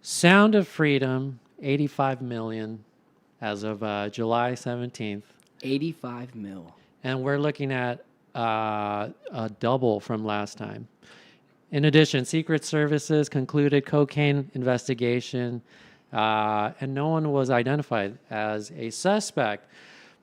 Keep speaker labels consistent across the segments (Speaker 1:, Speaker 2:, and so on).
Speaker 1: Sound of Freedom, 85 million as of July 17th.
Speaker 2: 85 mil.
Speaker 1: And we're looking at a double from last time. In addition, Secret Services concluded cocaine investigation, and no one was identified as a suspect.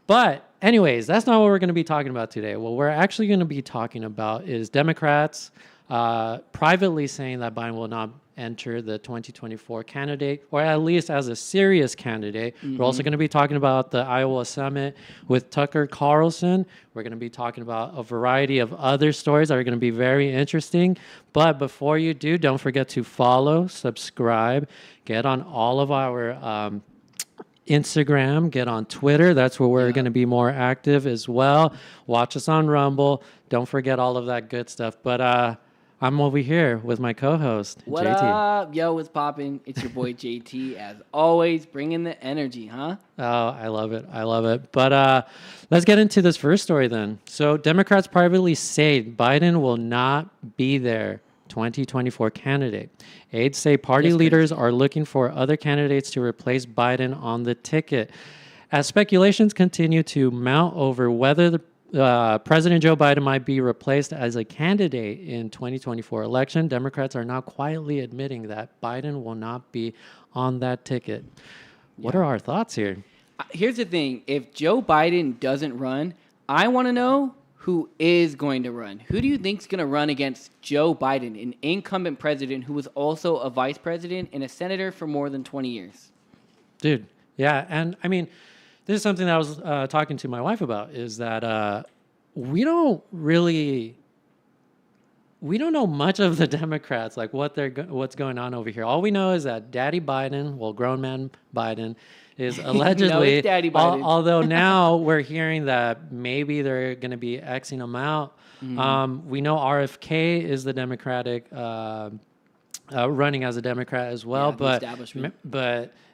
Speaker 1: But anyways, that's not what we're going to be talking about today. What we're actually going to be talking about is Democrats privately saying that Biden will not enter the 2024 candidate, or at least as a serious candidate. We're also going to be talking about the Iowa Summit with Tucker Carlson. We're going to be talking about a variety of other stories that are going to be very interesting. But before you do, don't forget to follow, subscribe, get on all of our Instagram, get on Twitter. That's where we're going to be more active as well. Watch us on Rumble. Don't forget all of that good stuff. But I'm over here with my co-host,
Speaker 2: What
Speaker 1: JT.
Speaker 2: up? Yo, what's poppin'? It's your boy JT, as always, bringing the energy, huh?
Speaker 1: Oh, I love it. I love it. But let's get into this first story then. So Democrats privately say Biden will not be their 2024 candidate. Aides say party leaders are looking for other candidates to replace Biden on the ticket. As speculations continue to mount over whether President Joe Biden might be replaced as a candidate in 2024 election, Democrats are now quietly admitting that Biden will not be on that ticket. What are our thoughts here?
Speaker 2: Here's the thing. If Joe Biden doesn't run, I want to know who is going to run. Who do you think is going to run against Joe Biden, an incumbent president who was also a vice president and a senator for more than 20 years?
Speaker 1: Dude, yeah. And I mean, this is something that I was talking to my wife about, is that we don't know much of the Democrats, like what's going on over here. All we know is that Daddy Biden, well, grown man Biden, is allegedly,
Speaker 2: No, it's Daddy Biden.
Speaker 1: Although now we're hearing that maybe they're going to be Xing him out. We know RFK is the Democratic, running as a Democrat as well, but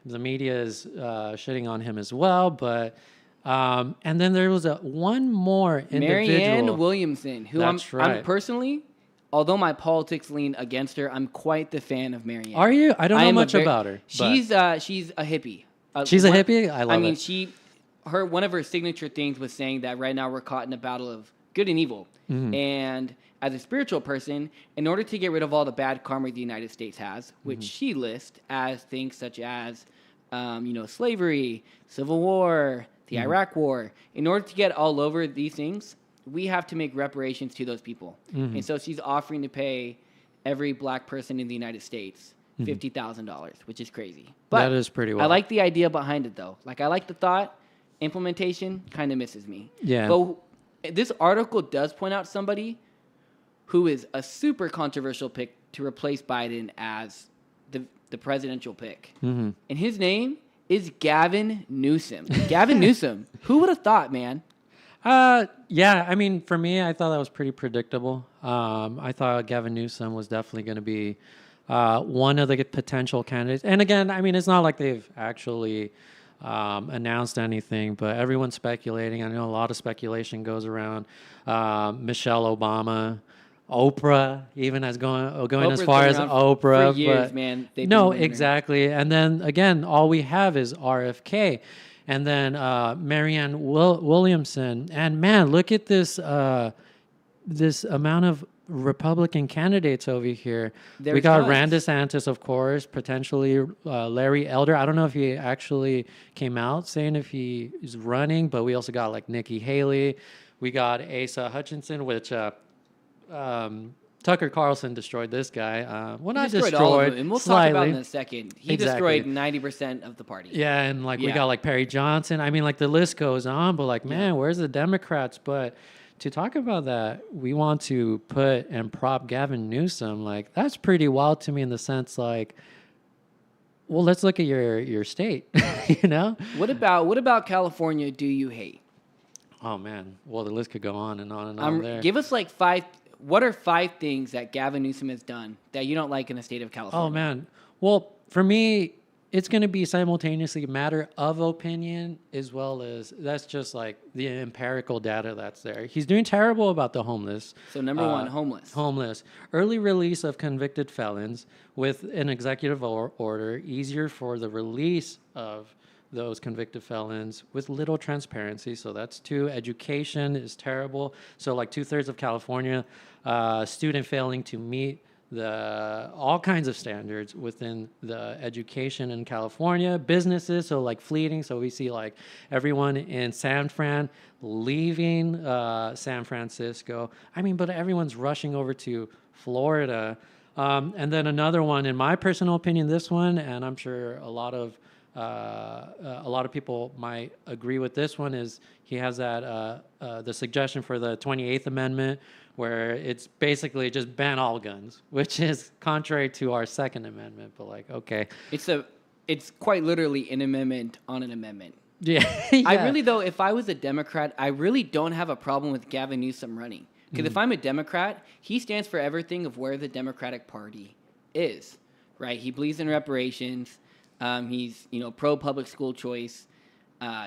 Speaker 1: the media is shitting on him as well. But and then there was one more individual,
Speaker 2: Marianne Williamson, who
Speaker 1: That's right.
Speaker 2: I'm personally, although my politics lean against her, I'm quite the fan of Marianne.
Speaker 1: Are you? I don't know much about her.
Speaker 2: She's a hippie.
Speaker 1: She's a hippie? I love it.
Speaker 2: One of her signature things was saying that right now we're caught in a battle of good and evil. And as a spiritual person, in order to get rid of all the bad karma the United States has, which she lists as things such as, slavery, civil war, the Iraq war, in order to get all over these things, we have to make reparations to those people. And so she's offering to pay every black person in the United States $50,000, which is crazy. But
Speaker 1: that is pretty well.
Speaker 2: I like the idea behind it, though. Like, I like the thought. Implementation kind of misses me.
Speaker 1: Yeah.
Speaker 2: But this article does point out somebody who is a super controversial pick to replace Biden as the presidential pick. And his name is Gavin Newsom. Gavin Newsom. Who would have thought, man?
Speaker 1: Yeah, I mean, for me, I thought that was pretty predictable. I thought Gavin Newsom was definitely going to be one of the potential candidates. And again, I mean, it's not like they've actually announced anything, but everyone's speculating. I know a lot of speculation goes around. Michelle Obama, Oprah, even as going
Speaker 2: Oprah's
Speaker 1: as far
Speaker 2: been
Speaker 1: as
Speaker 2: around
Speaker 1: Oprah.
Speaker 2: for years,
Speaker 1: but
Speaker 2: man.
Speaker 1: No, exactly. And then again, all we have is RFK. And then Marianne Williamson. And man, look at this this amount of Republican candidates over here. We got Ron DeSantis, of course, potentially Larry Elder. I don't know if he actually came out saying if he is running, but we also got like Nikki Haley. We got Asa Hutchinson, which Tucker Carlson destroyed this guy. Well, not destroyed,
Speaker 2: all of them. And we'll
Speaker 1: slightly.
Speaker 2: talk about it in a second. He destroyed 90% of the party.
Speaker 1: Yeah, and we got like Perry Johnson. I mean, like the list goes on, but like, man, where's the Democrats? But to talk about that, we want to put and prop Gavin Newsom. Like, that's pretty wild to me in the sense, like, well, let's look at your state, you know?
Speaker 2: What about California do you hate?
Speaker 1: Oh, man. Well, the list could go on and on and on there.
Speaker 2: Give us like five. What are 5 things that Gavin Newsom has done that you don't like in the state of California?
Speaker 1: Oh, man. Well, for me, it's going to be simultaneously a matter of opinion as well as that's just like the empirical data that's there. He's doing terrible about the homeless.
Speaker 2: So number one, homeless.
Speaker 1: Homeless. Early release of convicted felons with an executive order, easier for the release of those convicted felons with little transparency. So that's 2. Education is terrible. So like 2/3 of California, student failing to meet all kinds of standards within the education in California. Businesses, so like fleeting. So we see like everyone in San Fran leaving San Francisco. I mean, but everyone's rushing over to Florida. And then another one, in my personal opinion, this one, and I'm sure a lot of people might agree with this one, is he has that the suggestion for the 28th Amendment, where it's basically just ban all guns, which is contrary to our Second Amendment. But like, okay,
Speaker 2: it's quite literally an amendment on an amendment.
Speaker 1: Yeah.
Speaker 2: I really, though, if I was a Democrat, I really don't have a problem with Gavin Newsom running. Because if I'm a Democrat, he stands for everything of where the Democratic Party is, right? He believes in reparations. He's, pro public school choice.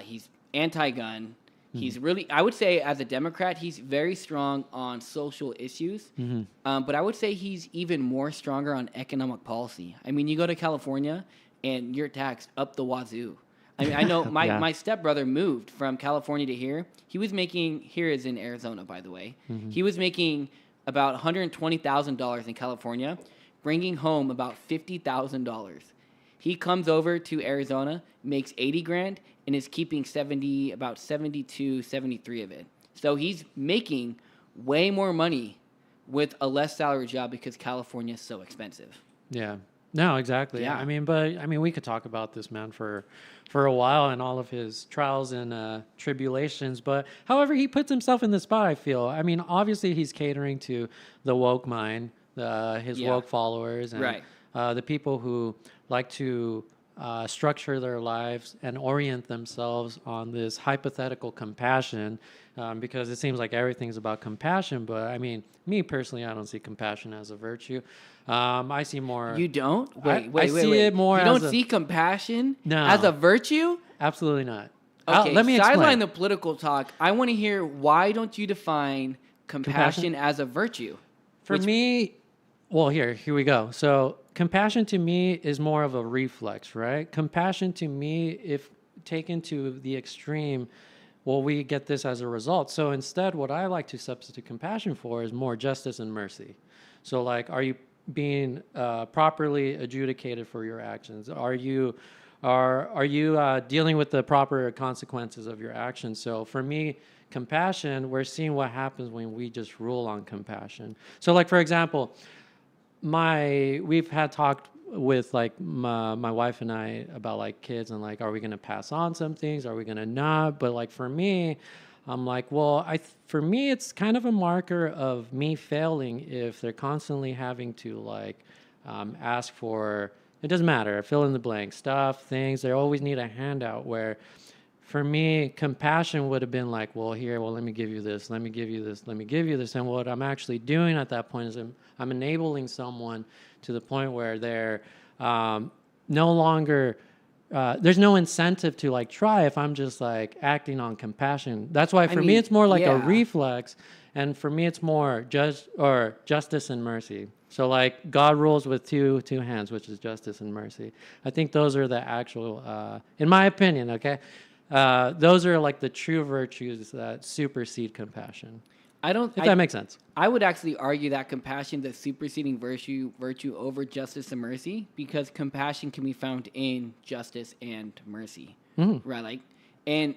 Speaker 2: He's anti-gun. He's really, I would say, as a Democrat, he's very strong on social issues. But I would say he's even more stronger on economic policy. I mean, you go to California and you're taxed up the wazoo. I mean, I know my stepbrother moved from California to here. He was making, here is in Arizona, by the way. He was making about $120,000 in California, bringing home about $50,000. He comes over to Arizona, makes $80,000, and is keeping about 72, 73 of it. So he's making way more money with a less salary job because California is so expensive.
Speaker 1: Yeah. No, exactly.
Speaker 2: Yeah.
Speaker 1: I mean, we could talk about this man for a while and all of his trials and tribulations. But however, he puts himself in the spot, I feel. I mean, obviously, he's catering to the woke mind, his woke followers, and the people who like to structure their lives and orient themselves on this hypothetical compassion, because it seems like everything's about compassion. But I mean, me personally, I don't see compassion as a virtue. I see more.
Speaker 2: You don't? Wait.
Speaker 1: It more.
Speaker 2: You don't see compassion as a virtue?
Speaker 1: Absolutely not.
Speaker 2: Okay,
Speaker 1: let me explain.
Speaker 2: Sideline the political talk. I want to hear, why don't you define compassion as a virtue?
Speaker 1: For me, well, here we go. So compassion to me is more of a reflex, right? Compassion to me, if taken to the extreme, well, we get this as a result. So instead, what I like to substitute compassion for is more justice and mercy. So like, are you being properly adjudicated for your actions? Are you dealing with the proper consequences of your actions? So for me, compassion, we're seeing what happens when we just rule on compassion. So like, for example, we've had talked with like my wife and I about like kids and like, are we going to pass on some things? Are we going to not? But like for me, I'm like, well, for me, it's kind of a marker of me failing if they're constantly having to like ask for, it doesn't matter, fill in the blank, stuff, things. They always need a handout, where for me, compassion would have been like, well, let me give you this, let me give you this, let me give you this. And what I'm actually doing at that point is I'm enabling someone to the point where they're no longer, there's no incentive to like try if I'm just like acting on compassion. That's why for me, it's more like a reflex. And for me, it's more justice and mercy. So like God rules with two hands, which is justice and mercy. I think those are the actual, in my opinion, okay? Those are like the true virtues that supersede compassion. If that makes sense.
Speaker 2: I would actually argue that compassion is a superseding virtue over justice and mercy, because compassion can be found in justice and mercy, right? Like, and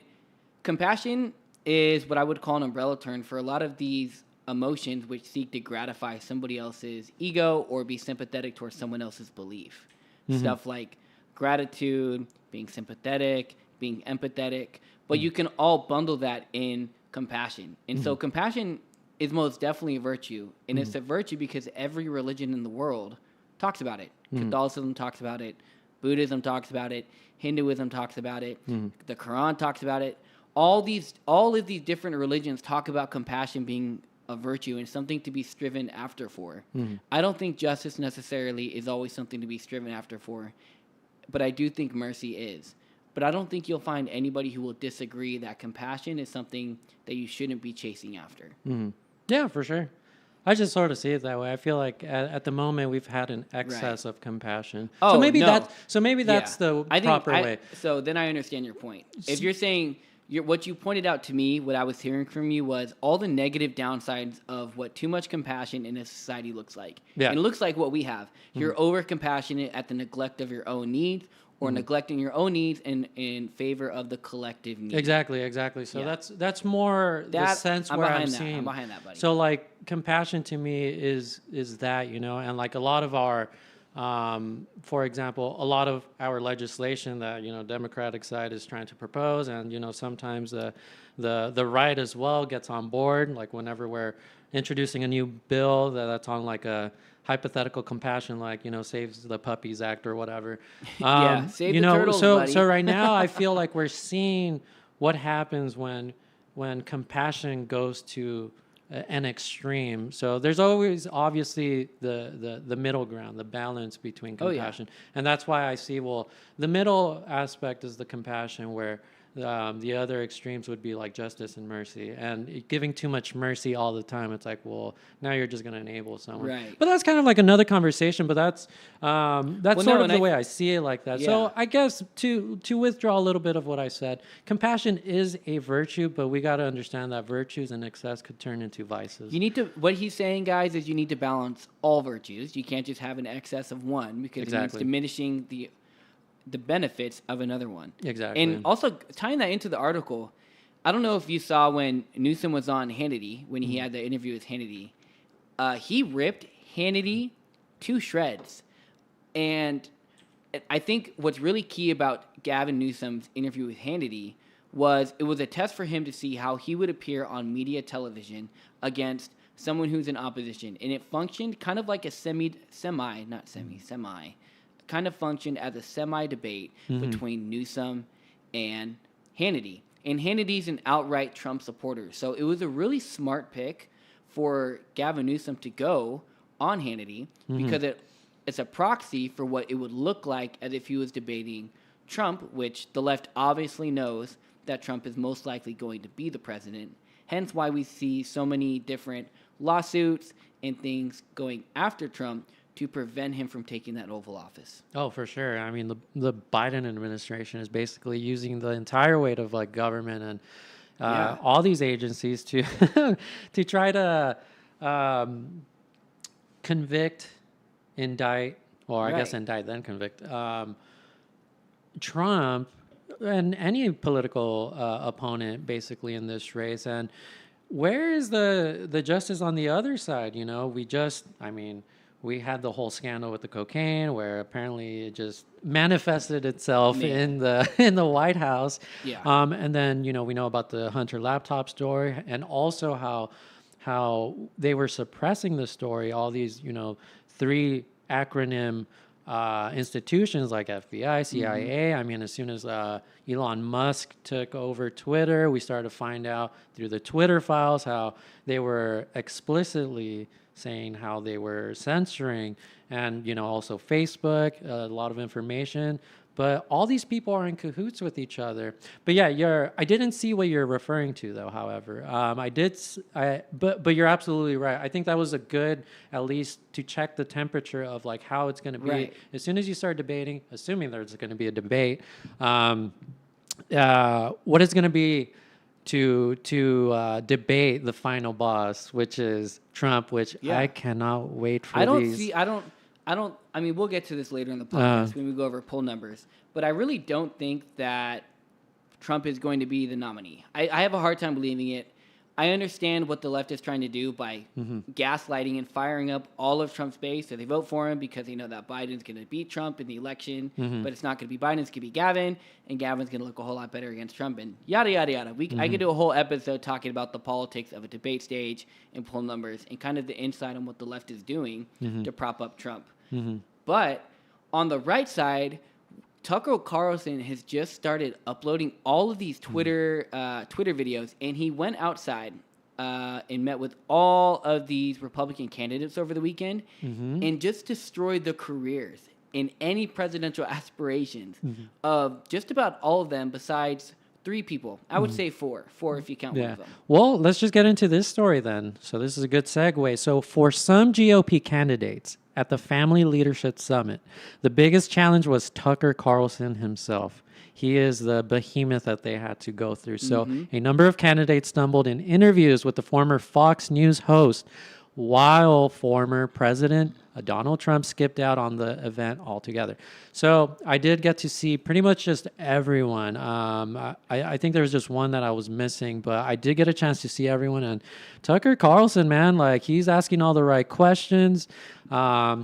Speaker 2: compassion is what I would call an umbrella term for a lot of these emotions which seek to gratify somebody else's ego or be sympathetic towards someone else's belief. Stuff like gratitude, being sympathetic, being empathetic, but you can all bundle that in compassion. And so compassion is most definitely a virtue, and it's a virtue because every religion in the world talks about it. Catholicism talks about it, Buddhism talks about it, Hinduism talks about it, the Quran talks about it. All of these different religions talk about compassion being a virtue and something to be striven after for. I don't think justice necessarily is always something to be striven after for. but I do think mercy is. But I don't think you'll find anybody who will disagree that compassion is something that you shouldn't be chasing after.
Speaker 1: Mm-hmm. Yeah, for sure. I just sort of see it that way. I feel like at the moment we've had an excess of compassion.
Speaker 2: Oh,
Speaker 1: so maybe
Speaker 2: no.
Speaker 1: that's the proper way.
Speaker 2: So then I understand your point. If you're saying what you pointed out to me, what I was hearing from you was all the negative downsides of what too much compassion in a society looks like.
Speaker 1: Yeah.
Speaker 2: And it looks like what we have. You're over compassionate at the neglect of your own needs, or neglecting your own needs in favor of the collective needs.
Speaker 1: Exactly. So that's more the sense where I'm seeing.
Speaker 2: I'm behind that, buddy.
Speaker 1: So like compassion to me is that, and like a lot of our, for example, a lot of our legislation that Democratic side is trying to propose, and sometimes the right as well gets on board. Like whenever we're introducing a new bill that's on like a hypothetical compassion, like saves the puppies act or whatever.
Speaker 2: Save the turtles, buddy.
Speaker 1: So right now I feel like we're seeing what happens when compassion goes to an extreme. So there's always obviously the middle ground, the balance between compassion, and that's why I see the middle aspect is the compassion where. The other extremes would be like justice and mercy, and giving too much mercy all the time. It's like, well, now you're just going to enable someone.
Speaker 2: Right.
Speaker 1: But that's kind of like another conversation. But that's sort of the way I see it like that.
Speaker 2: Yeah.
Speaker 1: So I guess to withdraw a little bit of what I said, compassion is a virtue, but we got to understand that virtues in excess could turn into vices.
Speaker 2: You need to. What he's saying, guys, is you need to balance all virtues. You can't just have an excess of one because it means diminishing the benefits of another one.
Speaker 1: Exactly.
Speaker 2: And also tying that into the article, I don't know if you saw when Newsom was on Hannity, when he had the interview with Hannity, he ripped Hannity to shreds. And I think what's really key about Gavin Newsom's interview with Hannity was it was a test for him to see how he would appear on media television against someone who's in opposition. And it functioned kind of like a semi kind of functioned as a semi-debate between Newsom and Hannity. And Hannity's an outright Trump supporter. So it was a really smart pick for Gavin Newsom to go on Hannity because it's a proxy for what it would look like as if he was debating Trump, which the left obviously knows that Trump is most likely going to be the president. Hence why we see so many different lawsuits and things going after Trump to prevent him from taking that Oval Office.
Speaker 1: Oh, for sure. I mean, the Biden administration is basically using the entire weight of like government and all these agencies to to try to convict, indict, or I guess indict then convict Trump and any political opponent basically in this race. And where is the justice on the other side? We had the whole scandal with the cocaine where apparently it just manifested itself in the White House.
Speaker 2: Yeah.
Speaker 1: And then, we know about the Hunter laptop story and also how they were suppressing the story, all these, 3 acronym institutions like FBI, CIA. I mean, as soon as Elon Musk took over Twitter, we started to find out through the Twitter files how they were explicitly saying how they were censoring, and also Facebook, a lot of information. But all these people are in cahoots with each other. But yeah, I didn't see what you're referring to though. However, but you're absolutely right. I think that was a good, at least to check the temperature of like how it's going to be.
Speaker 2: Right.
Speaker 1: As soon as you start debating, assuming there's going to be a debate, what is going to be to debate the final boss, which is Trump, which I cannot wait for.
Speaker 2: I mean, we'll get to this later in the podcast when we go over poll numbers, but I really don't think that Trump is going to be the nominee. I have a hard time believing it. I understand what the left is trying to do by gaslighting and firing up all of Trump's base. So they vote for him because they know that Biden's going to beat Trump in the election, but it's not going to be Biden, it's going to be Gavin, and Gavin's going to look a whole lot better against Trump, and yada, yada, yada. I could do a whole episode talking about the politics of a debate stage and poll numbers and kind of the insight on what the left is doing to prop up Trump. But on the right side, Tucker Carlson has just started uploading all of these Twitter videos, and he went outside and met with all of these Republican candidates over the weekend and just destroyed their careers. in any presidential aspirations of just about all of them besides 3 people. I would say 4 if you count one of them.
Speaker 1: Well, let's just get into this story then. So this is a good segue. So for some GOP candidates at the Family Leadership Summit, the biggest challenge was Tucker Carlson himself. He is the behemoth that they had to go through. So a number of candidates stumbled in interviews with the former Fox News host, while former President Donald Trump skipped out on the event altogether. So I did get to see pretty much just everyone. I think there was just one that I was missing, but I did get a chance to see everyone. And Tucker Carlson, man, like he's asking all the right questions.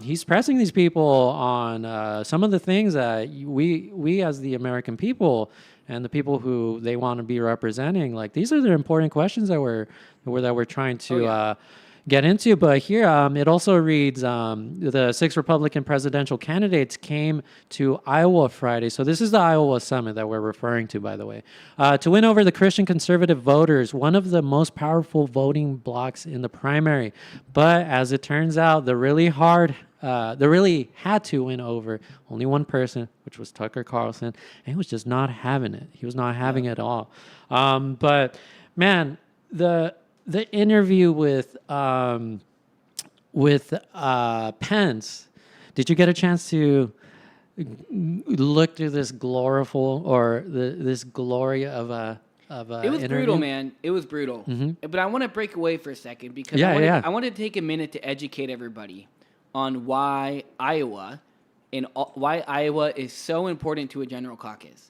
Speaker 1: He's pressing these people on some of the things that we as the American people and the people who they want to be representing, like these are the important questions that we're trying to get into. But here it also reads the 6 Republican presidential candidates came to Iowa Friday. So this is the Iowa Summit that we're referring to, by the way, to win over the Christian conservative voters, one of the most powerful voting blocks in the primary. But as it turns out, they really had to win over only one person, which was Tucker Carlson, and he was just not having it. He was not having it at all. But man, the interview with Pence, did you get a chance to look through this this glory of a
Speaker 2: It was
Speaker 1: interview?
Speaker 2: brutal, man. It was brutal. But I want to break away for a second because I want to take a minute to educate everybody on why Iowa is so important to a general caucus.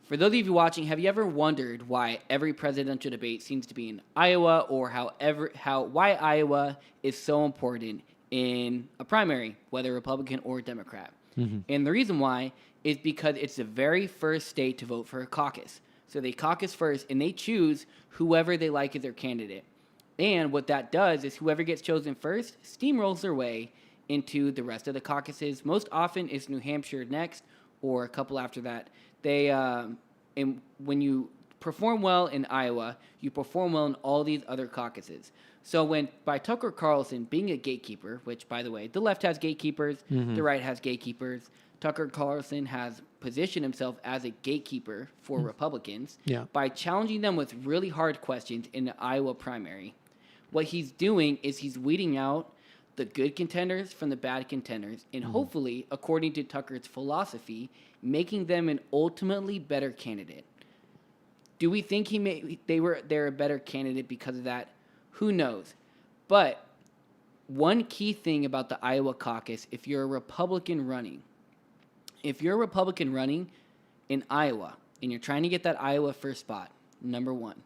Speaker 2: For those of you watching, have you ever wondered why every presidential debate seems to be in Iowa, or why Iowa is so important in a primary, whether Republican or Democrat? And the reason why is because it's the very first state to vote for a caucus. So they caucus first, and they choose whoever they like as their candidate. And what that does is whoever gets chosen first steamrolls their way into the rest of the caucuses. Most often it's New Hampshire next, or a couple after that. And when you perform well in Iowa, you perform well in all these other caucuses. So by Tucker Carlson being a gatekeeper, which, by the way, the left has gatekeepers, the right has gatekeepers. Tucker Carlson has positioned himself as a gatekeeper for Republicans by challenging them with really hard questions in the Iowa primary. What he's doing is he's weeding out the good contenders from the bad contenders, and hopefully, according to Tucker's philosophy, making them an ultimately better candidate. Do we think they're a better candidate because of that? Who knows? But one key thing about the Iowa caucus, if you're a Republican running in Iowa and you're trying to get that Iowa first spot, number one,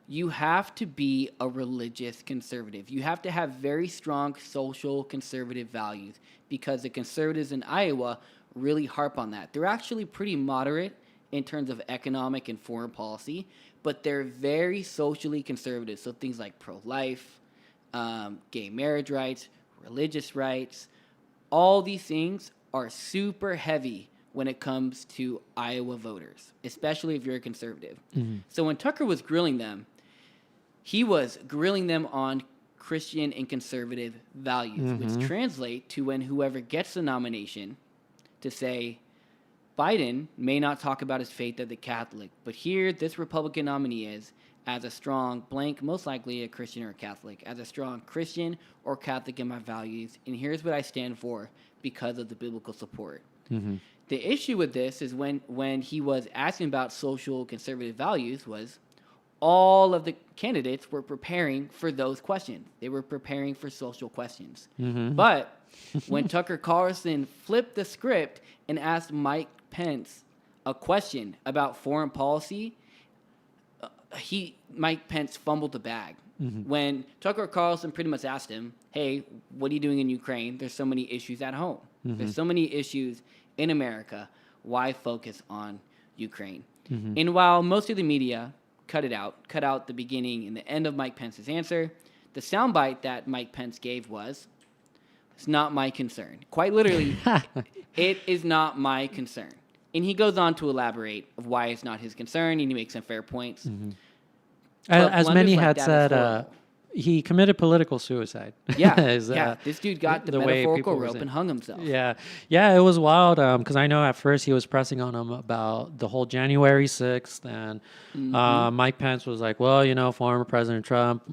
Speaker 2: you have to be a religious conservative. You have to have very strong social conservative values, because the conservatives in Iowa really harp on that. They're actually pretty moderate in terms of economic and foreign policy, but they're very socially conservative. So things like pro-life, gay marriage rights, religious rights, all these things are super heavy when it comes to Iowa voters, especially if you're a conservative. So when Tucker was grilling them, he was grilling them on Christian and conservative values, which translate to when whoever gets the nomination to say, Biden may not talk about his faith as a Catholic, but here this Republican nominee is as a strong blank, most likely a Christian or a Catholic, as a strong Christian or Catholic in my values, and here's what I stand for because of the biblical support. The issue with this is when he was asking about social conservative values was all of the candidates were preparing for those questions. They were preparing for social questions. But when Tucker Carlson flipped the script and asked Mike Pence a question about foreign policy, Mike Pence fumbled the bag. When Tucker Carlson pretty much asked him, hey, what are you doing in Ukraine? There's so many issues at home. There's so many issues in America. Why focus on Ukraine? And while most of the media cut out the beginning and the end of Mike Pence's answer, the soundbite that Mike Pence gave was, it's not my concern. Quite literally, it is not my concern. And he goes on to elaborate of why it's not his concern, and he makes some fair points.
Speaker 1: As many had said, he committed political suicide.
Speaker 2: Yeah,
Speaker 1: is,
Speaker 2: this dude got the
Speaker 1: way
Speaker 2: metaphorical
Speaker 1: people were
Speaker 2: rope
Speaker 1: saying.
Speaker 2: and hung himself.
Speaker 1: Yeah, it was wild. Because I know at first he was pressing on him about the whole January 6th, and Mike Pence was like, well, former President Trump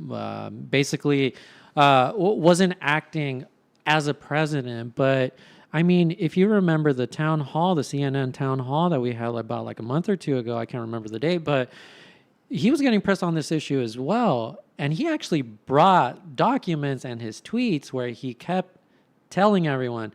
Speaker 1: basically wasn't acting as a president, but. I mean, if you remember the town hall, the CNN town hall that we had about like a month or two ago, I can't remember the date, but he was getting pressed on this issue as well. And he actually brought documents and his tweets where he kept telling everyone,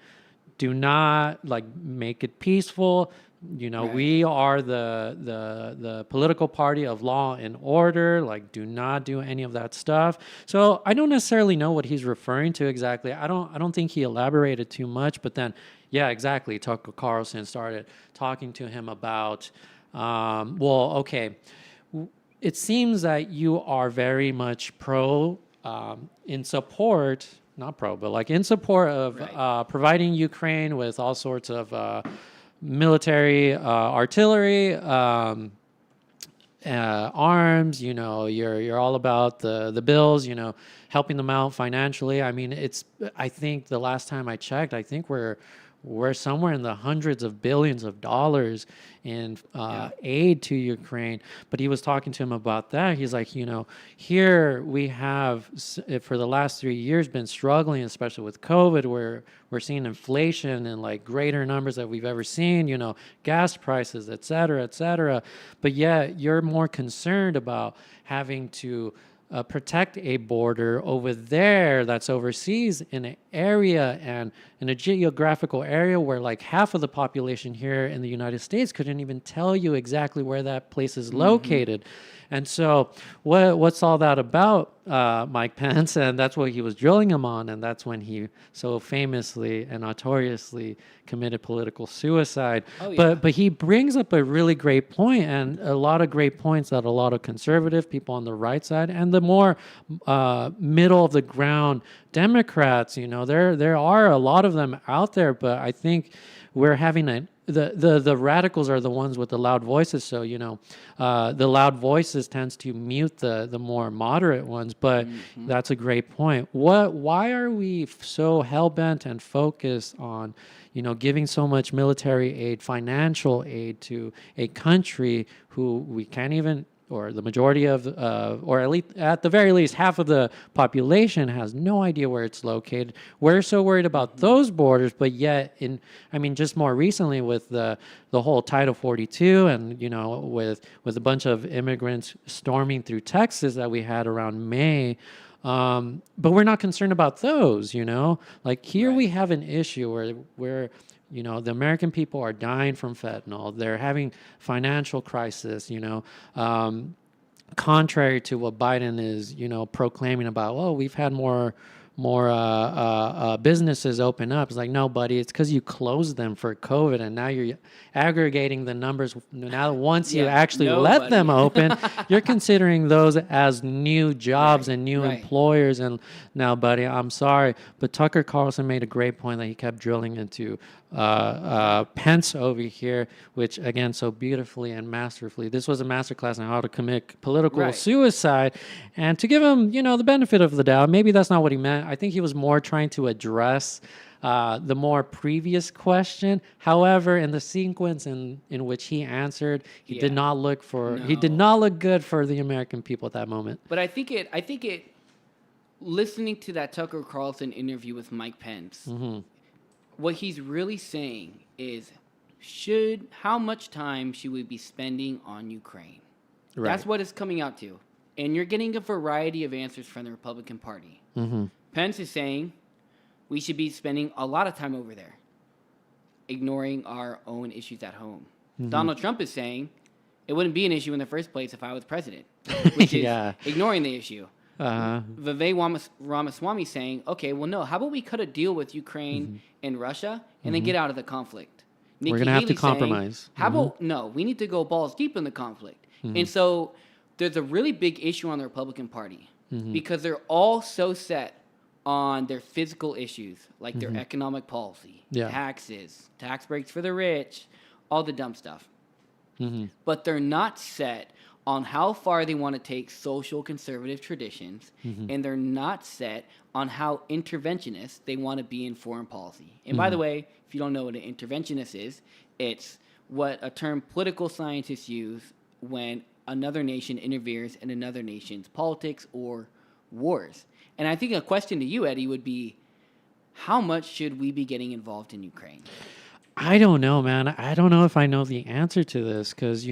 Speaker 1: do not make it peaceful.
Speaker 2: Right.
Speaker 1: We are the political party of law and order. Do not do any of that stuff. So I don't necessarily know what he's referring to exactly. I don't think he elaborated too much. But then, yeah, exactly. Tucker Carlson started talking to him about, it seems that you are very much pro in support. Not pro, but in support of providing Ukraine with all sorts of military, artillery, arms. You're all about the bills. Helping them out financially. I mean, I think the last time I checked, I think we're somewhere in the hundreds of billions of dollars in aid to Ukraine. But he was talking to him about that. He's like, here we have, for the last 3 years, been struggling, especially with COVID, where we're seeing inflation and greater numbers that we've ever seen, gas prices, et cetera, et cetera. But yet you're more concerned about having to protect a border over there that's overseas in an area and in a geographical area where half of the population here in the United States couldn't even tell you exactly where that place is located. And so what's all that about, Mike Pence? And that's what he was drilling him on. And that's when he so famously and notoriously committed political suicide. Oh, yeah. But he brings up a really great point, and a lot of great points that a lot of conservative people on the right side and the more middle of the ground Democrats, there are a lot of them out there, but I think we're having the radicals are the ones with the loud voices. So, the loud voices tends to mute the more moderate ones, but that's a great point. Why are we so hell-bent and focused on, giving so much military aid, financial aid to a country who we can't even, or the majority of, or at the very least, half of the population has no idea where it's located. We're so worried about those borders, but yet, just more recently with the whole Title 42 and, with a bunch of immigrants storming through Texas that we had around May, but we're not concerned about those, Here we have an issue where the American people are dying from fentanyl. They're having financial crisis, contrary to what Biden is, proclaiming about, we've had more businesses open up. It's like, no, buddy, it's because you closed them for COVID, and now you're aggregating the numbers. Now, once you actually let them open, you're considering those as new jobs and new employers. And now, buddy, I'm sorry, but Tucker Carlson made a great point that he kept drilling into Pence over here, which again, so beautifully and masterfully. This was a masterclass on how to commit political suicide, and to give him, the benefit of the doubt. Maybe that's not what he meant. I think he was more trying to address the more previous question. However, in the sequence in which he answered, he did not look good for the American people at that moment.
Speaker 2: But I think it. Listening to that Tucker Carlson interview with Mike Pence. What he's really saying is, how much time should we be spending on Ukraine? Right. That's what it's coming out to. And you're getting a variety of answers from the Republican Party. Pence is saying we should be spending a lot of time over there, ignoring our own issues at home. Donald Trump is saying it wouldn't be an issue in the first place if I was president, which is ignoring the issue. Vivek Ramaswamy saying, okay, well, no, how about we cut a deal with Ukraine and Russia and then get out of the conflict?
Speaker 1: Nikki We're going to have to compromise.
Speaker 2: Saying, how about, no, we need to go balls deep in the conflict. And so there's a really big issue on the Republican Party because they're all so set on their physical issues, like their economic policy, taxes, tax breaks for the rich, all the dumb stuff. But they're not set on how far they want to take social conservative traditions, and they're not set on how interventionist they want to be in foreign policy. And by the way, if you don't know what an interventionist is, it's what a term political scientists use when another nation interferes in another nation's politics or wars. And I think a question to you, Eddie, would be, how much should we be getting involved in Ukraine?
Speaker 1: I don't know, man. I don't know if I know the answer to this because,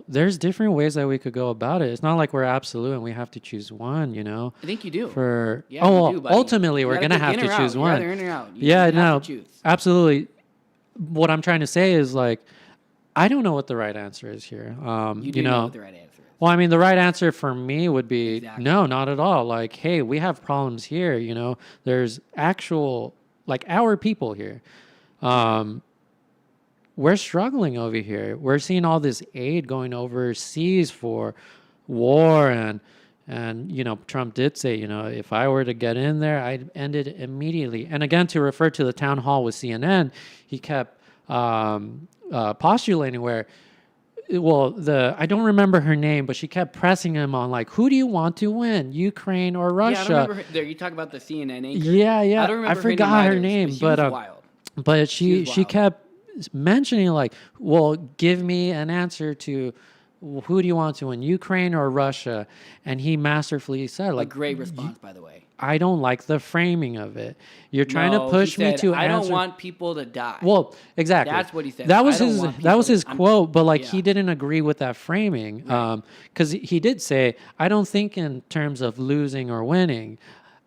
Speaker 1: there's different ways that we could go about it. It's not like we're absolute and we have to choose one,
Speaker 2: I think you do.
Speaker 1: You do, ultimately, we're going to have to choose one.
Speaker 2: You're either in or out.
Speaker 1: No, absolutely. What I'm trying to say is, like, I don't know what the right answer is here.
Speaker 2: You do know what the right answer is.
Speaker 1: Well, I mean, the right answer for me would be no, not at all. Like, hey, we have problems here. There's actual, like, our people here. We're struggling over here. We're seeing all this aid going overseas for war, and Trump did say, if I were to get in there, I'd end it immediately. And again, to refer to the town hall with CNN, he kept postulating where, I don't remember her name, but she kept pressing him on, like, who do you want to win, Ukraine or Russia?
Speaker 2: Yeah, I don't remember you talk about the CNN anchor.
Speaker 1: Yeah.
Speaker 2: I don't remember
Speaker 1: I forgot her name,
Speaker 2: but wild.
Speaker 1: But she kept mentioning, like, well, give me an answer to who do you want to win, Ukraine or Russia? And he masterfully said, like,
Speaker 2: a great response, by the way.
Speaker 1: I don't like the framing of it. You're trying to push me to
Speaker 2: I
Speaker 1: answer.
Speaker 2: don't want people to die.
Speaker 1: Well, exactly.
Speaker 2: That's what he said.
Speaker 1: That was his quote, but like he didn't agree with that framing. Because he did say, I don't think in terms of losing or winning.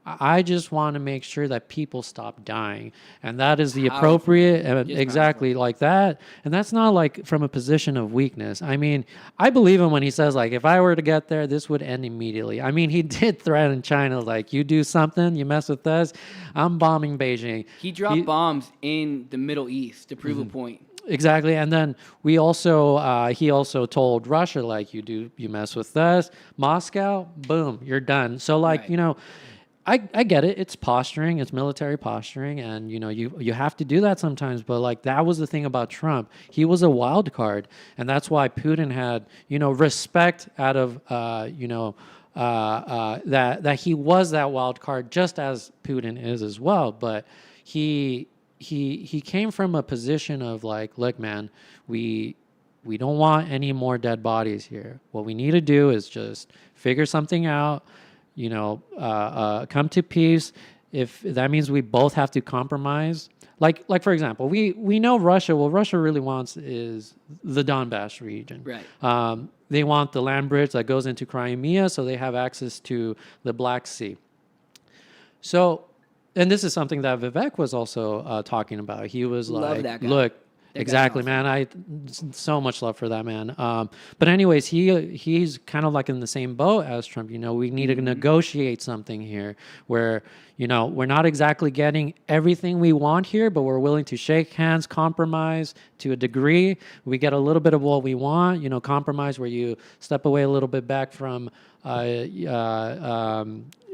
Speaker 1: I just want to make sure that people stop dying. And that is the appropriate, exactly like that. And that's not like from a position of weakness. I mean, I believe him when he says, like, if I were to get there, this would end immediately. I mean, he did threaten China, like, you do something, you mess with us, I'm bombing Beijing.
Speaker 2: He dropped bombs in the Middle East to prove a point.
Speaker 1: Exactly. And then he also told Russia, like, you mess with us, Moscow, boom, you're done. So, like, I get it. It's posturing. It's military posturing. And, you have to do that sometimes. But, like, that was the thing about Trump. He was a wild card. And that's why Putin had, respect out of, that he was that wild card, just as Putin is as well. But he came from a position of, like, look, man, we don't want any more dead bodies here. What we need to do is just figure something out. Come to peace. If that means we both have to compromise, like for example, we know Russia. What Russia really wants is the Donbass region.
Speaker 2: Right.
Speaker 1: They want the land bridge that goes into Crimea, so they have access to the Black Sea. So, and this is something that Vivek was also talking about. He was like, "Look." Exactly, man. I so much love for that man. But anyways, he's kind of like in the same boat as Trump. We need to negotiate something here where, we're not exactly getting everything we want here, but we're willing to shake hands, compromise to a degree. We get a little bit of what we want, compromise where you step away a little bit back from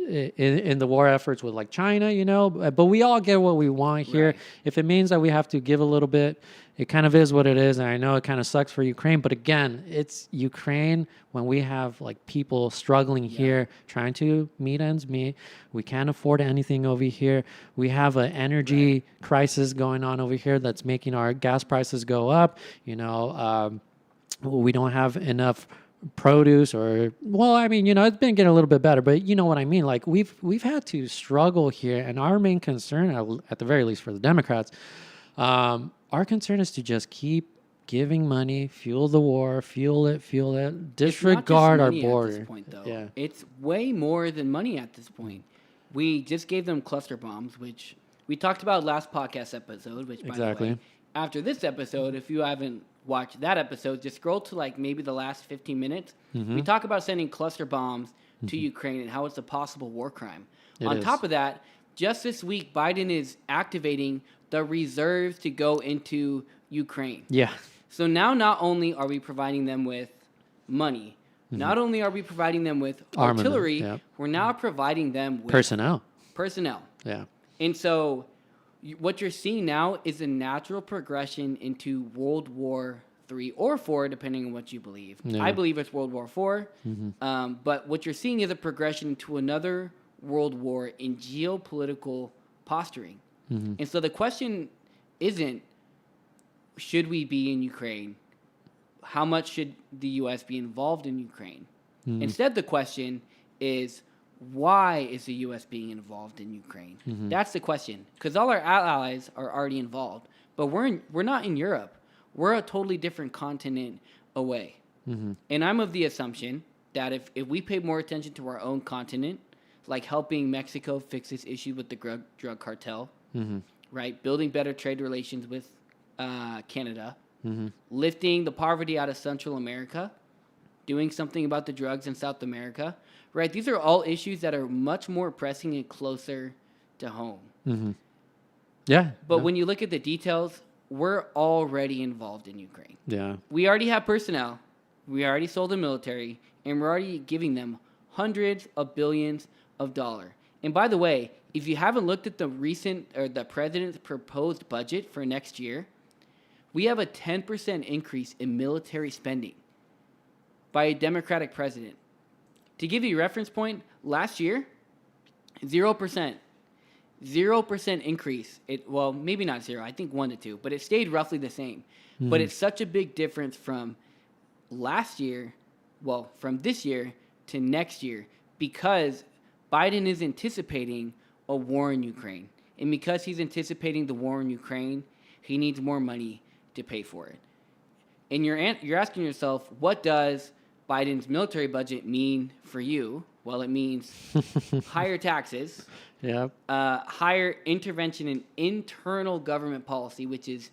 Speaker 1: in the war efforts with, like, China, but we all get what we want here. Right. If it means that we have to give a little bit, it kind of is what it is. And I know it kind of sucks for Ukraine, but again, it's Ukraine when we have, like, people struggling here, trying to meet ends meet. We can't afford anything over here. We have an energy crisis going on over here that's making our gas prices go up. We don't have enough produce it's been getting a little bit better, but you know what I mean? Like, we've had to struggle here, and our main concern, at the very least for the Democrats, our concern is to just keep giving money, fuel the war, fuel it, disregard our border.
Speaker 2: At this point, though. Yeah. It's way more than money at this point. We just gave them cluster bombs, which we talked about last podcast episode, which, by the way, after this episode, if you haven't watched that episode, just scroll to, like, maybe the last 15 minutes. We talk about sending cluster bombs to Ukraine and how it's a possible war crime. On top of that, just this week, Biden is activating the reserves to go into Ukraine. Yeah. So now not only are we providing them with money, not only are we providing them with artillery, we're now providing them with personnel. Yeah. And so what you're seeing now is a natural progression into World War III or IV, depending on what you believe.
Speaker 1: Yeah.
Speaker 2: I believe it's World War IV. But what you're seeing is a progression to another world war in geopolitical posturing. And so the question isn't, should we be in Ukraine? How much should the U.S. be involved in Ukraine? Instead, the question is, why is the U.S. being involved in Ukraine? That's the question. Because all our allies are already involved. But we're not in Europe. We're a totally different continent away. And I'm of the assumption that if we pay more attention to our own continent, like helping Mexico fix this issue with the drug cartel, right? Building better trade relations with Canada, lifting the poverty out of Central America, doing something about the drugs in South America, right? These are all issues that are much more pressing and closer to home.
Speaker 1: Yeah.
Speaker 2: But when you look at the details, we're already involved in Ukraine.
Speaker 1: Yeah.
Speaker 2: We already have personnel. We already sold the military, and we're already giving them hundreds of billions of dollars. And by the way, if you haven't looked at the president's proposed budget for next year, we have a 10% increase in military spending by a Democratic president. To give you a reference point, last year, 0%. 0% increase. Well, maybe not 0. I think 1 to 2, but it stayed roughly the same. But it's such a big difference from last year, well, from this year to next year, because Biden is anticipating a war in Ukraine. And because he's anticipating the war in Ukraine, he needs more money to pay for it. And you're asking yourself, what does Biden's military budget mean for you? Well, it means higher taxes, higher intervention in internal government policy, which is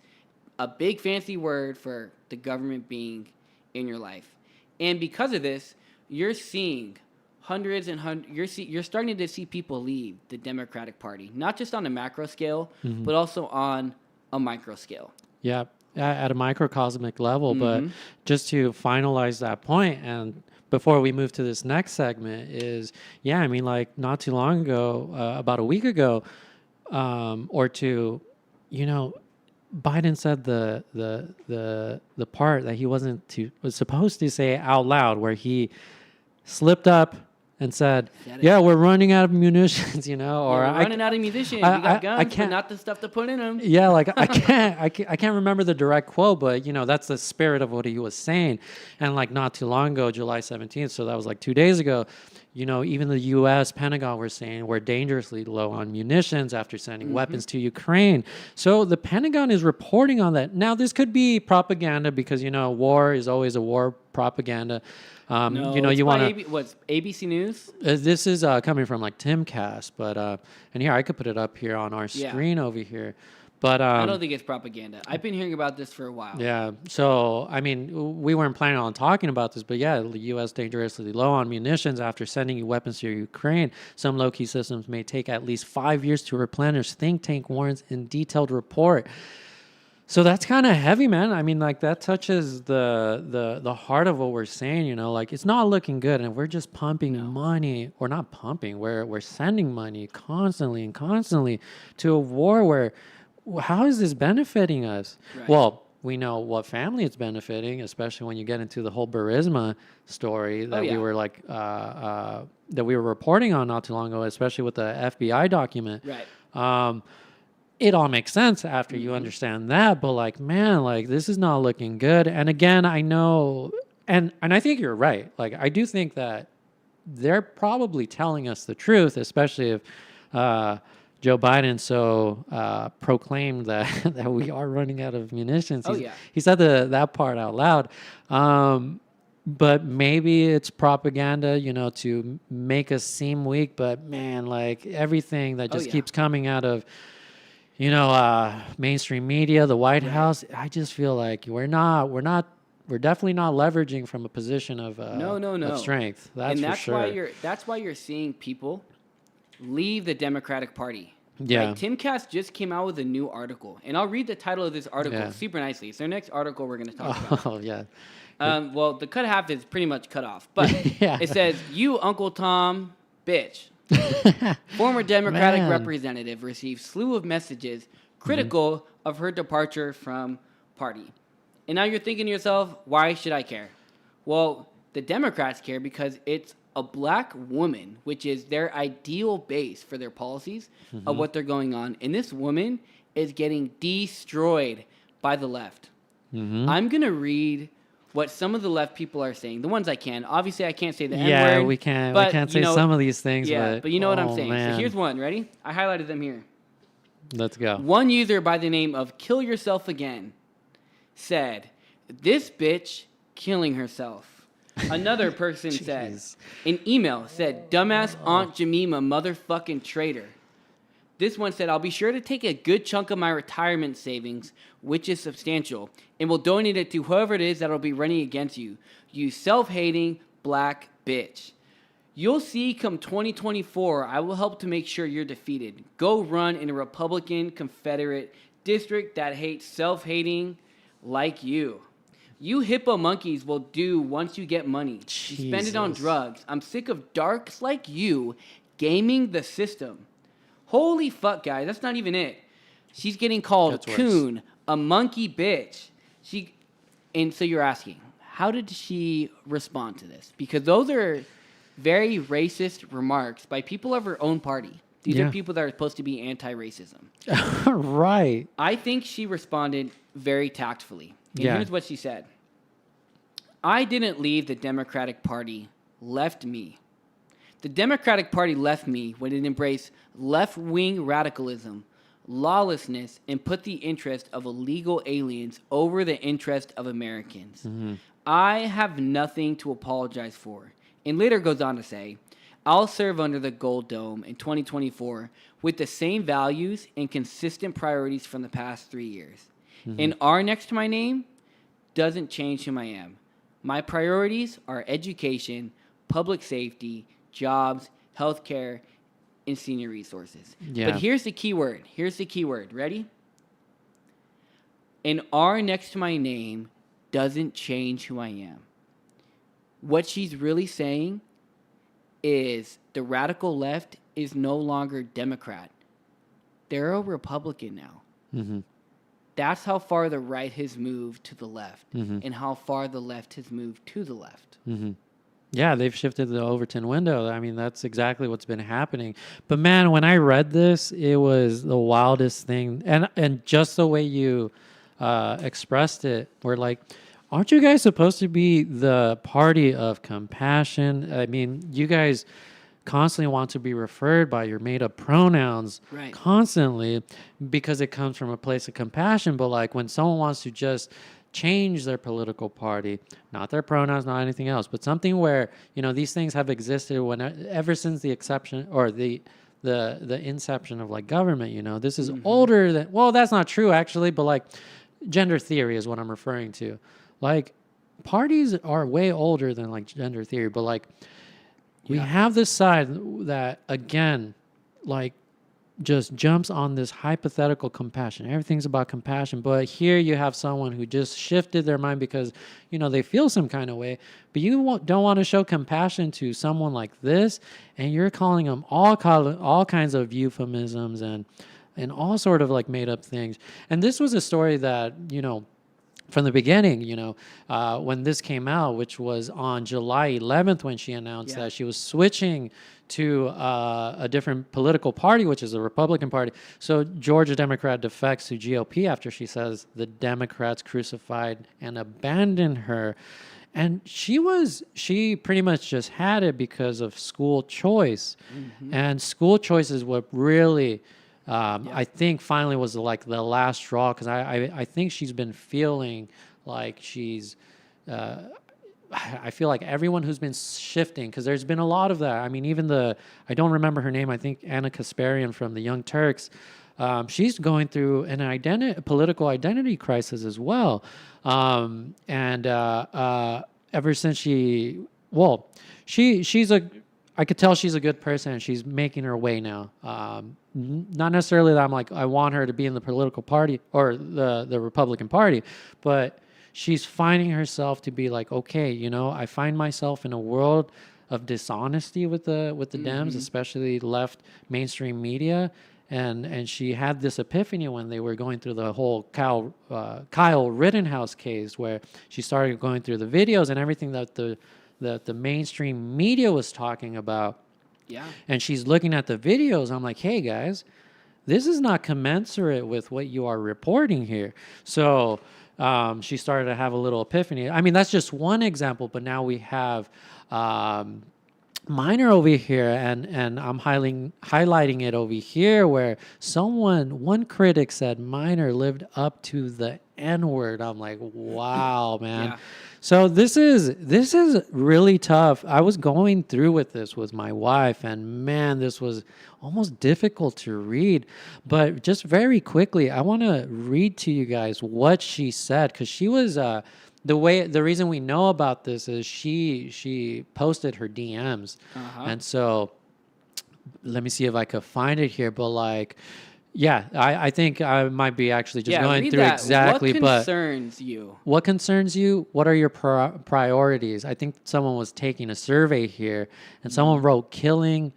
Speaker 2: a big fancy word for the government being in your life. And because of this, you're seeing hundreds and hundreds. You're starting to see people leave the Democratic Party, not just on a macro scale, but also on a micro scale.
Speaker 1: Yeah, at a microcosmic level. But just to finalize that point, and before we move to this next segment, is I mean, like not too long ago, about a week ago, or two, Biden said the part that he was supposed to say out loud, where he slipped up and said, we're running out of munitions, or
Speaker 2: we're running out of munitions. We got guns, but not the stuff to put in them.
Speaker 1: Yeah, like I can't remember the direct quote, but that's the spirit of what he was saying. And like not too long ago, July 17th, so that was like 2 days ago, even the U.S. Pentagon were saying we're dangerously low on munitions after sending weapons to Ukraine. So the Pentagon is reporting on that. Now, this could be propaganda because, war is always a war propaganda.
Speaker 2: No, you want to... What's ABC News?
Speaker 1: This is coming from like Timcast, but and here I could put it up here on our screen over here. But
Speaker 2: I don't think it's propaganda. I've been hearing about this for a while.
Speaker 1: Yeah. So, I mean, we weren't planning on talking about this, but the U.S. dangerously low on munitions after sending weapons to Ukraine. Some low-key systems may take at least 5 years to replenish, think tank warns in detailed report. So that's kind of heavy, man. I mean, like that touches the heart of what we're saying, like it's not looking good, and we're just pumping money, or not pumping, we're sending money constantly and constantly to a war where, how is this benefiting us? Right. Well, we know what family it's benefiting, especially when you get into the whole Burisma story that we were like that we were reporting on not too long ago, especially with the FBI document.
Speaker 2: Right.
Speaker 1: It all makes sense after you understand that, but like, man, like this is not looking good. And again, I know, and I think you're right. Like, I do think that they're probably telling us the truth, especially if Joe Biden proclaimed that we are running out of munitions. He said that part out loud. But maybe it's propaganda, to make us seem weak. But man, like everything that just keeps coming out of mainstream media, the White House, I just feel like we're definitely not leveraging from a position of of strength. That's sure.
Speaker 2: That's why you're seeing people leave the Democratic Party.
Speaker 1: Yeah.
Speaker 2: Right? Timcast just came out with a new article, and I'll read the title of this article super nicely. It's our next article we're going to talk about.
Speaker 1: Oh yeah.
Speaker 2: Well, the cut half is pretty much cut off, but it says, "You Uncle Tom, bitch." Former Democratic representative received slew of messages critical of her departure from party. And now you're thinking to yourself, why should I care? Well, the Democrats care because it's a black woman, which is their ideal base for their policies of what they're going on. And this woman is getting destroyed by the left. I'm going to read what some of the left people are saying. The ones I can. Obviously, I can't say the N-word.
Speaker 1: Yeah, we can't say some of these things.
Speaker 2: Yeah, but you know what I'm saying.
Speaker 1: Man.
Speaker 2: So here's one. Ready? I highlighted them here.
Speaker 1: Let's go.
Speaker 2: One user by the name of Kill Yourself Again said, "This bitch killing herself." Another person said, an email said, "Dumbass Aunt Jemima, motherfucking traitor." This one said, "I'll be sure to take a good chunk of my retirement savings, which is substantial, and will donate it to whoever it is that'll be running against you. You self-hating black bitch. You'll see come 2024, I will help to make sure you're defeated. Go run in a Republican Confederate district that hates self-hating like you. You hippo monkeys will do once you get money. You spend it on drugs. I'm sick of darks like you gaming the system." Holy fuck, guys. That's not even it. She's getting called coon, a monkey bitch. And so you're asking, how did she respond to this? Because those are very racist remarks by people of her own party. These are people that are supposed to be anti-racism.
Speaker 1: Right.
Speaker 2: I think she responded very tactfully. And here's what she said. "I didn't leave the Democratic Party, left me. The Democratic Party left me when it embraced left-wing radicalism, lawlessness, and put the interest of illegal aliens over the interest of Americans. I have nothing to apologize for." And later goes on to say, "I'll serve under the Gold Dome in 2024 with the same values and consistent priorities from the past 3 years. And R next to my name doesn't change who I am. My priorities are education, public safety, jobs, healthcare, and senior resources."
Speaker 1: Yeah.
Speaker 2: But here's the key word. Ready? "An R next to my name doesn't change who I am." What she's really saying is the radical left is no longer Democrat. They're a Republican now. That's how far the right has moved to the left and how far the left has moved to the left.
Speaker 1: Yeah, they've shifted the Overton window. I mean, that's exactly what's been happening. But man, when I read this, it was the wildest thing. And just the way you expressed it, we're like, aren't you guys supposed to be the party of compassion? I mean, you guys constantly want to be referred by your made-up pronouns constantly because it comes from a place of compassion. But like when someone wants to just change their political party, not their pronouns, not anything else, but something where, you know, these things have existed ever since the exception or the inception of like government, you know, this is older than, well, that's not true actually, but like gender theory is what I'm referring to. Like parties are way older than like gender theory, but like we have this side that again, like just jumps on this hypothetical compassion. Everything's about compassion. But here you have someone who just shifted their mind because, you know, they feel some kind of way. But you don't want to show compassion to someone like this. And you're calling them all kinds of euphemisms and all sort of like made up things. And this was a story that, you know, from the beginning, you know, when this came out, which was on July 11th when she announced that she was switching to a different political party, which is a Republican Party. So Georgia Democrat defects to GOP after she says the Democrats crucified and abandoned her. And she pretty much just had it because of school choice. And school choice is what really... I think finally was like the last straw because I think she's been feeling like she's I feel like everyone who's been shifting, because there's been a lot of that. I mean, even I don't remember her name. I think Anna Kasparian from the Young Turks. She's going through a political identity crisis as well. Ever since I could tell she's a good person and she's making her way now. Not necessarily that I'm like, I want her to be in the political party or the Republican Party, but she's finding herself to be like, okay, you know, I find myself in a world of dishonesty with the Dems, especially left mainstream media. and she had this epiphany when they were going through the whole Kyle Rittenhouse case, where she started going through the videos and everything that the mainstream media was talking about.
Speaker 2: Yeah.
Speaker 1: And she's looking at the videos. I'm like, hey guys, this is not commensurate with what you are reporting here. So she started to have a little epiphany. I mean, that's just one example, but now we have Minor over here, and I'm highlighting it over here, where one critic said Minor lived up to the N-word. I'm like, wow, man.
Speaker 2: Yeah.
Speaker 1: So this is really tough. I was going through with this with my wife, and man, this was almost difficult to read. But just very quickly, I want to read to you guys what she said, because she was the reason we know about this is she posted her DMs. And so let me see if I could find it here. But like, yeah, I think I might be actually just going through
Speaker 2: that.
Speaker 1: exactly.
Speaker 2: What concerns you?
Speaker 1: What concerns you? What are your priorities? I think someone was taking a survey here, and someone wrote killing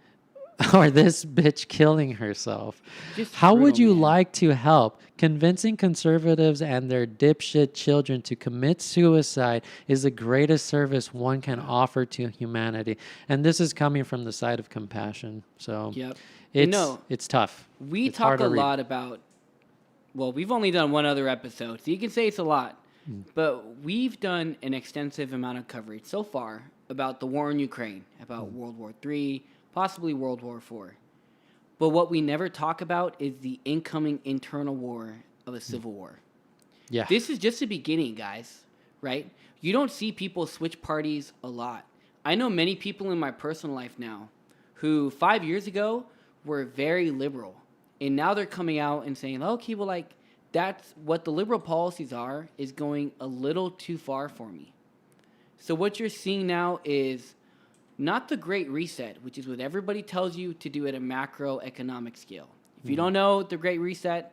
Speaker 1: or this bitch killing herself.
Speaker 2: Just
Speaker 1: How would
Speaker 2: brutal,
Speaker 1: you
Speaker 2: man.
Speaker 1: like to help? Convincing conservatives and their dipshit children to commit suicide is the greatest service one can offer to humanity. And this is coming from the side of compassion. So
Speaker 2: Yep.
Speaker 1: it's tough.
Speaker 2: We
Speaker 1: It's
Speaker 2: talk
Speaker 1: hard
Speaker 2: a
Speaker 1: to read.
Speaker 2: lot about, well, we've only done one other episode, so you can say it's a lot. But we've done an extensive amount of coverage so far about the war in Ukraine, about World War III, possibly World War IV. But what we never talk about is the incoming internal war of a civil war.
Speaker 1: Yeah.
Speaker 2: This is just the beginning, guys, right? You don't see people switch parties a lot. I know many people in my personal life now who 5 years ago were very liberal. And now they're coming out and saying, okay, well, like, that's what the liberal policies are, is going a little too far for me. So what you're seeing now is not the Great Reset, which is what everybody tells you to do at a macroeconomic scale. If you don't know the Great Reset,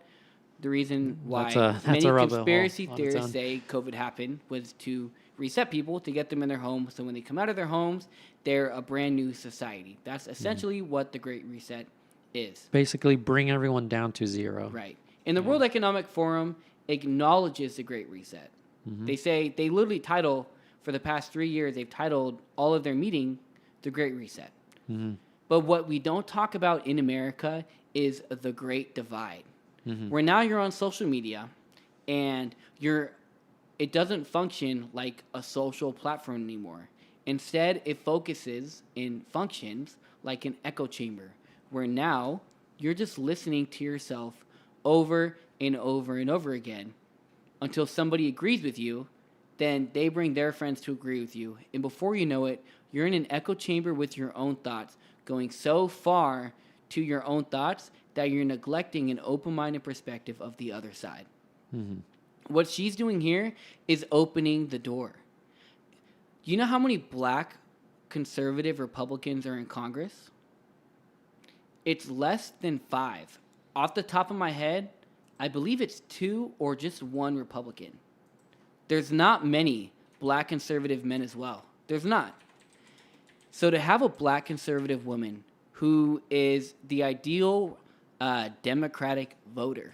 Speaker 2: the reason why
Speaker 1: That's
Speaker 2: many
Speaker 1: a rabbit hole
Speaker 2: conspiracy
Speaker 1: on its
Speaker 2: theorists
Speaker 1: own.
Speaker 2: say COVID happened was to reset people, to get them in their homes, so when they come out of their homes, they're a brand new society. That's essentially what the Great Reset is.
Speaker 1: Basically bring everyone down to zero.
Speaker 2: Right. And the World Economic Forum acknowledges the Great Reset. They say, they literally title, for the past 3 years, they've titled all of their meeting the Great Reset. But what we don't talk about in America is the Great Divide, where now you're on social media and it doesn't function like a social platform anymore. Instead, it focuses and functions like an echo chamber, where now you're just listening to yourself over and over and over again until somebody agrees with you. Then they bring their friends to agree with you. And before you know it, you're in an echo chamber with your own thoughts, going so far to your own thoughts that you're neglecting an open-minded perspective of the other side. What she's doing here is opening the door. You know how many black conservative Republicans are in Congress? It's less than 5. Off the top of my head, I believe it's 2 or just 1 Republican. There's not many black conservative men as well. There's not. So to have a black conservative woman who is the ideal Democratic voter,